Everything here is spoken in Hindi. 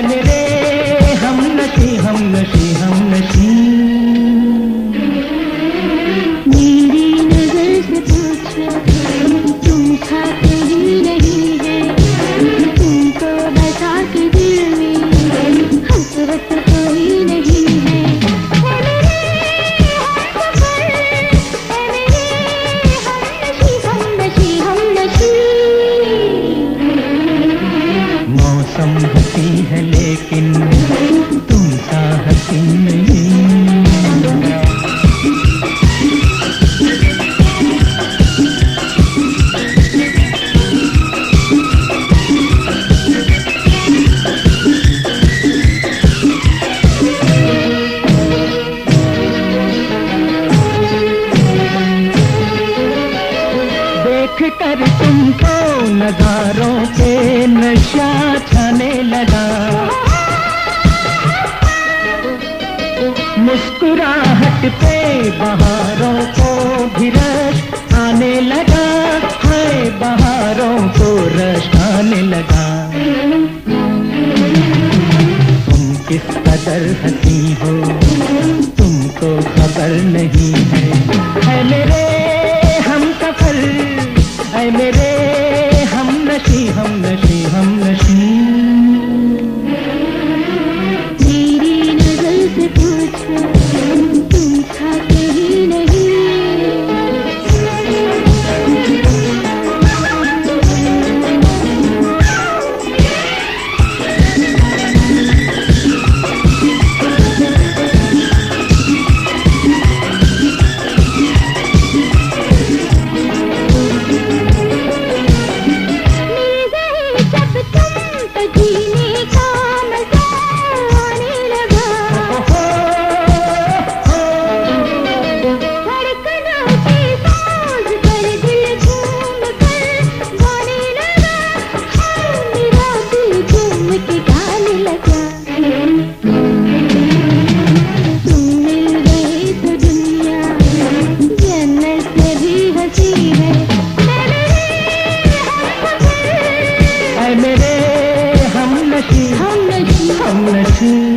मेरे हमनशी हमनशी हमनशी। मेरी नजर से पूछो तुम खाते ही नहीं है, तुमको बता के दिल में हसरत कोई नहीं है। मौसम हसी है लेकिन तुम सा हसी नहीं। देख कर तुमको नजारों पे नशा छाने लगा, मुस्कुराहट पे बहारों को भी रश आने लगा, है बहारों को रश आने लगा। तुम किस कदर हंसी हो तुमको खबर नहीं है मेरे हम सफर, है मेरे हमनशी हमनशी हमनशी। मेरी नजर से पूछो तुम खाते ही नहीं। मेरे हमनशी हमनशी हमनशी।